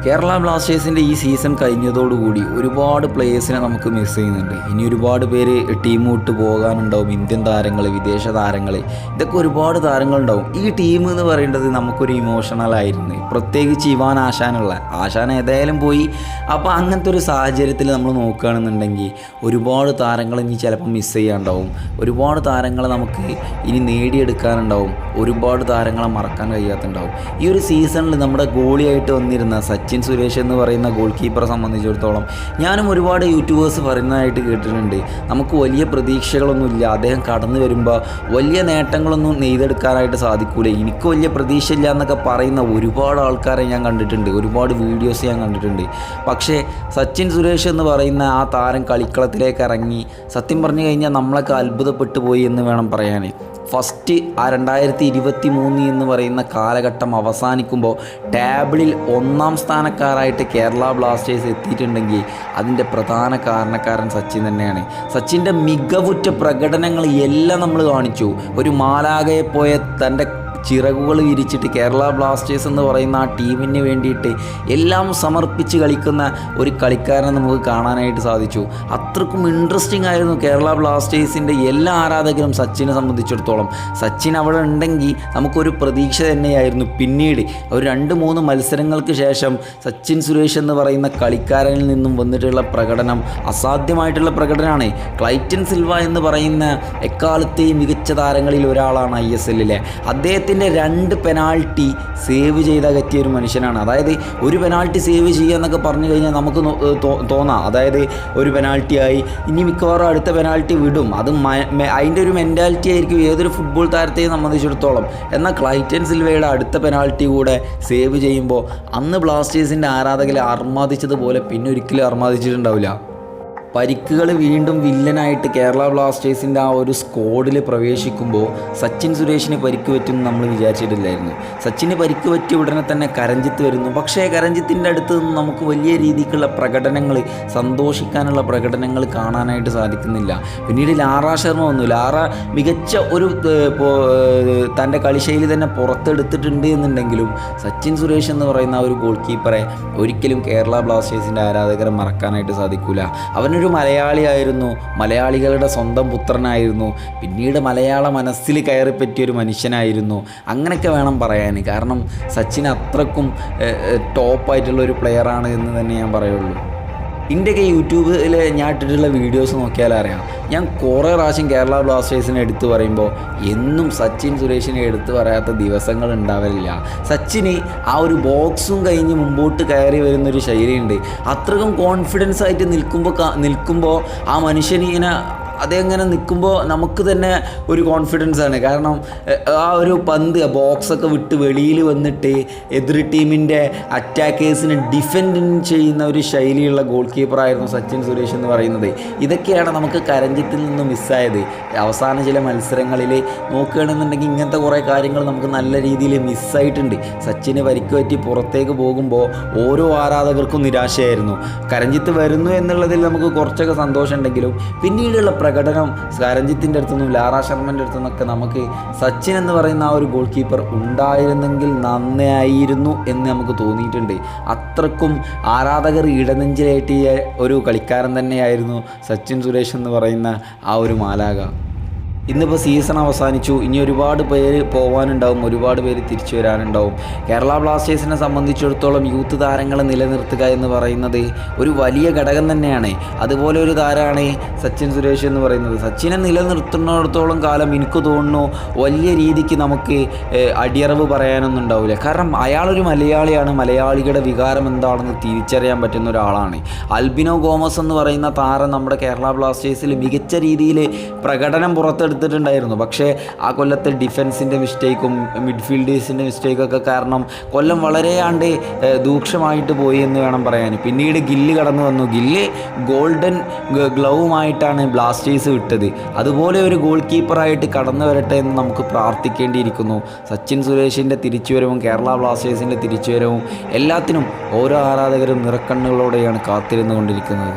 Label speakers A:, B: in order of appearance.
A: കേരള ബ്ലാസ്റ്റേഴ്സിൻ്റെ ഈ സീസൺ കഴിഞ്ഞതോടുകൂടി ഒരുപാട് പ്ലേയേഴ്സിനെ നമുക്ക് മിസ് ചെയ്യുന്നുണ്ട്. ഇനി ഒരുപാട് പേര് ടീം വിട്ട് പോകാനുണ്ടാവും. ഇന്ത്യൻ താരങ്ങൾ, വിദേശ താരങ്ങൾ, ഇതൊക്കെ ഒരുപാട് താരങ്ങളുണ്ടാവും. ഈ ടീം എന്ന് പറയുന്നത് നമുക്കൊരു ഇമോഷണലായിരുന്നു, പ്രത്യേകിച്ച് ഇവാൻ ആശാൻ ഏതായാലും പോയി. അപ്പോൾ അങ്ങനത്തെ ഒരു സാഹചര്യത്തിൽ നമ്മൾ നോക്കുകയാണെന്നുണ്ടെങ്കിൽ ഒരുപാട് താരങ്ങൾ ഇനി ചിലപ്പോൾ മിസ് ചെയ്യാനുണ്ടാവും. ഒരുപാട് താരങ്ങളെ നമുക്ക് ഇനി നേടിയെടുക്കാനുണ്ടാവും. ഒരുപാട് താരങ്ങളെ മറക്കാൻ കഴിയാത്തുണ്ടാവും. ഈ ഒരു സീസണിൽ നമ്മുടെ ഗോളിയായിട്ട് വന്നിരുന്ന സച്ചിൻ സുരേഷ് എന്ന് പറയുന്ന ഗോൾ കീപ്പറെ സംബന്ധിച്ചിടത്തോളം ഞാനും ഒരുപാട് യൂട്യൂബേഴ്സ് പറയുന്നതായിട്ട് കേട്ടിട്ടുണ്ട്. നമുക്ക് വലിയ പ്രതീക്ഷകളൊന്നുമില്ല, അദ്ദേഹം കടന്നു വരുമ്പോൾ വലിയ നേട്ടങ്ങളൊന്നും നെയ്തെടുക്കാനായിട്ട് സാധിക്കൂല, എനിക്ക് വലിയ പ്രതീക്ഷയില്ല എന്നൊക്കെ പറയുന്ന ഒരുപാട് ആൾക്കാരെ ഞാൻ കണ്ടിട്ടുണ്ട്, ഒരുപാട് വീഡിയോസ് ഞാൻ കണ്ടിട്ടുണ്ട്. പക്ഷേ സച്ചിൻ സുരേഷ് എന്ന് പറയുന്ന ആ താരം കളിക്കളത്തിലേക്ക് ഇറങ്ങി സത്യം പറഞ്ഞു കഴിഞ്ഞാൽ നമ്മളൊക്കെ അത്ഭുതപ്പെട്ടു പോയി എന്ന് വേണം പറയാൻ. ഫസ്റ്റ് ആ 2023 എന്ന് പറയുന്ന കാലഘട്ടം അവസാനിക്കുമ്പോൾ ടേബിളിൽ 1-ാം സ്ഥാനക്കാരായിട്ട് കേരള ബ്ലാസ്റ്റേഴ്സ് എത്തിയിട്ടുണ്ടെങ്കിൽ അതിൻ്റെ പ്രധാന കാരണക്കാരൻ സച്ചിൻ തന്നെയാണ്. സച്ചിൻ്റെ മികവുറ്റ പ്രകടനങ്ങൾ എല്ലാം നമ്മൾ കാണിച്ചു. ഒരു മാലാഖയെ പോയ തൻ്റെ ചിറകുകൾ വിരിച്ചിട്ട് കേരള ബ്ലാസ്റ്റേഴ്സ് എന്ന് പറയുന്ന ആ ടീമിന് വേണ്ടിയിട്ട് എല്ലാം സമർപ്പിച്ച് കളിക്കുന്ന ഒരു കളിക്കാരനെ നമുക്ക് കാണാനായിട്ട് സാധിച്ചു. അത്രക്കും ഇൻട്രസ്റ്റിംഗ് ആയിരുന്നു കേരള ബ്ലാസ്റ്റേഴ്സിൻ്റെ എല്ലാ ആരാധകരും സച്ചിനെ സംബന്ധിച്ചിടത്തോളം. സച്ചിൻ അവിടെ ഉണ്ടെങ്കിൽ നമുക്കൊരു പ്രതീക്ഷ തന്നെയായിരുന്നു. പിന്നീട് ഒരു 2-3 മത്സരങ്ങൾക്ക് ശേഷം സച്ചിൻ സുരേഷ് എന്ന് പറയുന്ന കളിക്കാരനിൽ നിന്നും വന്നിട്ടുള്ള പ്രകടനം അസാധ്യമായിട്ടുള്ള പ്രകടനമാണ്. ക്ലൈറ്റൻ സിൽവ എന്ന് പറയുന്ന എക്കാലത്തെയും മികച്ച താരങ്ങളിൽ ഒരാളാണ് ISLലെ. അദ്ദേഹത്തിൻ്റെ 2 പെനാൾട്ടി സേവ് ചെയ്തകറ്റിയ ഒരു മനുഷ്യനാണ്. അതായത് ഒരു പെനാൾട്ടി സേവ് ചെയ്യുക എന്നൊക്കെ പറഞ്ഞു കഴിഞ്ഞാൽ നമുക്ക് തോന്നാം, അതായത് ഒരു പെനാൾട്ടി ആയി ഇനി മിക്കവാറും അടുത്ത പെനാൾട്ടി വിടും, അത് അതിൻ്റെ ഒരു മെൻറ്റാലിറ്റി ആയിരിക്കും ഏതൊരു ഫുട്ബോൾ താരത്തെയും സംബന്ധിച്ചിടത്തോളം. എന്നാൽ ക്ലൈറ്റൻ സിൽവയുടെ അടുത്ത പെനാൾട്ടി കൂടെ സേവ് ചെയ്യുമ്പോൾ അന്ന് ബ്ലാസ്റ്റേഴ്സിൻ്റെ ആരാധകരെ അർമാദിച്ചതുപോലെ പിന്നെ ഒരിക്കലും അർമാദിച്ചിട്ടുണ്ടാവില്ല. പരിക്കുകൾ വീണ്ടും വില്ലനായിട്ട് കേരള ബ്ലാസ്റ്റേഴ്സിൻ്റെ ആ ഒരു സ്ക്വാഡിൽ പ്രവേശിക്കുമ്പോൾ സച്ചിൻ സുരേഷിന് പരിക്ക് പറ്റുമെന്ന് നമ്മൾ വിചാരിച്ചിട്ടില്ലായിരുന്നു. സച്ചിന് പരിക്ക് പറ്റിയ ഉടനെ തന്നെ കരഞ്ജിത്ത് വരുന്നു. പക്ഷേ കരഞ്ജിത്തിൻ്റെ അടുത്ത് നിന്ന് നമുക്ക് വലിയ രീതിക്കുള്ള പ്രകടനങ്ങൾ, സന്തോഷിക്കാനുള്ള പ്രകടനങ്ങൾ കാണാനായിട്ട് സാധിക്കുന്നില്ല. പിന്നീട് ലാറ ശർമ്മ വന്നു. ലാറ മികച്ച ഒരു തൻ്റെ കളിശൈലി തന്നെ പുറത്തെടുത്തിട്ടുണ്ട് എന്നുണ്ടെങ്കിലും സച്ചിൻ സുരേഷ് എന്ന് പറയുന്ന ഒരു ഗോൾ കീപ്പറെ ഒരിക്കലും കേരള ബ്ലാസ്റ്റേഴ്സിൻ്റെ ആരാധകരെ മറക്കാനായിട്ട് സാധിക്കില്ല. അവനൊരു മലയാളിയായിരുന്നു, മലയാളികളുടെ സ്വന്തം പുത്രനായിരുന്നു, പിന്നീട് മലയാള മനസ്സിൽ കയറി പറ്റിയൊരു മനുഷ്യനായിരുന്നു. അങ്ങനെയൊക്കെ വേണം പറയാൻ. കാരണം സച്ചിൻ അത്രക്കും ടോപ്പായിട്ടുള്ളൊരു പ്ലെയറാണ് എന്ന് തന്നെ ഞാൻ പറയുള്ളൂ. എൻ്റെയൊക്കെ യൂട്യൂബിൽ ഞാൻ ഇട്ടിട്ടുള്ള വീഡിയോസ് നോക്കിയാൽ അറിയാം, ഞാൻ കുറേ പ്രാവശ്യം കേരള ബ്ലാസ്റ്റേഴ്സിനെ എടുത്തു പറയുമ്പോൾ എന്നും സച്ചിൻ സുരേഷിനെ എടുത്തു പറയാത്ത ദിവസങ്ങൾ ഉണ്ടാവില്ല. സച്ചിന് ആ ഒരു ബോക്സും കഴിഞ്ഞ് മുമ്പോട്ട് കയറി വരുന്നൊരു ശൈലിയുണ്ട്. അത്രക്കും കോൺഫിഡൻസ് ആയിട്ട് നിൽക്കുമ്പോൾ ആ മനുഷ്യനിങ്ങനെ അതെങ്ങനെ നിൽക്കുമ്പോൾ നമുക്ക് തന്നെ ഒരു കോൺഫിഡൻസ് ആണ്. കാരണം ആ ഒരു പന്ത് ബോക്സൊക്കെ വിട്ട് വെളിയിൽ വന്നിട്ട് എതിർ ടീമിൻ്റെ അറ്റാക്കേഴ്സിനെ ഡിഫെൻഡ് ചെയ്യുന്ന ഒരു ശൈലിയുള്ള ഗോൾ കീപ്പറായിരുന്നു സച്ചിൻ സുരേഷ് എന്ന് പറയുന്നത്. ഇതൊക്കെയാണ് നമുക്ക് കരഞ്ജിത്തിൽ നിന്ന് മിസ്സായത്. അവസാന ചില മത്സരങ്ങളിൽ നോക്കുകയാണെന്നുണ്ടെങ്കിൽ ഇങ്ങനത്തെ കുറേ കാര്യങ്ങൾ നമുക്ക് നല്ല രീതിയിൽ മിസ്സായിട്ടുണ്ട്. സച്ചിന് പരിക്ക് പറ്റി പുറത്തേക്ക് പോകുമ്പോൾ ഓരോ ആരാധകർക്കും നിരാശയായിരുന്നു. കരഞ്ജിത്ത് വരുന്നു എന്നുള്ളതിൽ നമുക്ക് കുറച്ചൊക്കെ സന്തോഷമുണ്ടെങ്കിലും പിന്നീടുള്ള പ്രകടനം കരഞ്ജിത്തിൻ്റെ അടുത്തുനിന്നും ലാറ ശർമ്മൻ്റെ അടുത്തുനിന്നൊക്കെ നമുക്ക് സച്ചിൻ എന്ന് പറയുന്ന ആ ഒരു ഗോൾ കീപ്പർ ഉണ്ടായിരുന്നെങ്കിൽ നന്നായിരുന്നു എന്ന് നമുക്ക് തോന്നിയിട്ടുണ്ട്. അത്രക്കും ആരാധകർ ഇടനെഞ്ചിലേറ്റിയ ഒരു കളിക്കാരൻ തന്നെയായിരുന്നു സച്ചിൻ സുരേഷ് എന്ന് പറയുന്ന ആ ഒരു മാലാഖ. ഇന്നിപ്പോൾ സീസൺ അവസാനിച്ചു. ഇനി ഒരുപാട് പേര് പോകാനുണ്ടാവും, ഒരുപാട് പേര് തിരിച്ചു വരാനുണ്ടാവും. കേരള ബ്ലാസ്റ്റേഴ്സിനെ സംബന്ധിച്ചിടത്തോളം യൂത്ത് താരങ്ങളെ നിലനിർത്തുക എന്ന് പറയുന്നത് ഒരു വലിയ ഘടകം തന്നെയാണ്. അതുപോലെ ഒരു താരമാണ് സച്ചിൻ സുരേഷ് എന്ന് പറയുന്നത്. സച്ചിനെ നിലനിർത്തുന്നിടത്തോളം കാലം എനിക്ക് തോന്നുന്നു വലിയ രീതിക്ക് നമുക്ക് അടിയറവ് പറയാനൊന്നും ഉണ്ടാവില്ല. കാരണം അയാളൊരു മലയാളിയാണ്, മലയാളികളുടെ വികാരം എന്താണെന്ന് തിരിച്ചറിയാൻ പറ്റുന്ന ഒരാളാണ്. ആൽബിനോ ഗോമസ് എന്ന് പറയുന്ന താരം നമ്മുടെ കേരള ബ്ലാസ്റ്റേഴ്സിൽ മികച്ച രീതിയിൽ പ്രകടനം പുറത്തെടുത്തിട്ടുണ്ടായിരുന്നു. പക്ഷേ ആ കൊല്ലത്തെ ഡിഫൻസിൻ്റെ മിസ്റ്റേക്കും മിഡ്ഫീൽഡേഴ്സിൻ്റെ മിസ്റ്റേക്കൊക്കെ കാരണം കൊല്ലം വളരെയാണ്ട് രൂക്ഷമായിട്ട് പോയി എന്ന് വേണം പറയാൻ. പിന്നീട് ഗില്ല് കടന്നു വന്നു. ഗില്ല് ഗോൾഡൻ ഗ്ലൗവുമായിട്ടാണ് ബ്ലാസ്റ്റേഴ്സ് വിട്ടത്. അതുപോലെ ഒരു ഗോൾ കീപ്പറായിട്ട് കടന്നു വരട്ടെ എന്ന് നമുക്ക് പ്രാർത്ഥിക്കേണ്ടിയിരിക്കുന്നു. സച്ചിൻ സുരേഷിൻ്റെ തിരിച്ചുവരവും കേരള ബ്ലാസ്റ്റേഴ്സിൻ്റെ തിരിച്ചുവരവും എല്ലാത്തിനും ഓരോ ആരാധകരും നിറക്കണ്ണുകളോടെയാണ് കാത്തിരുന്നു കൊണ്ടിരിക്കുന്നത്.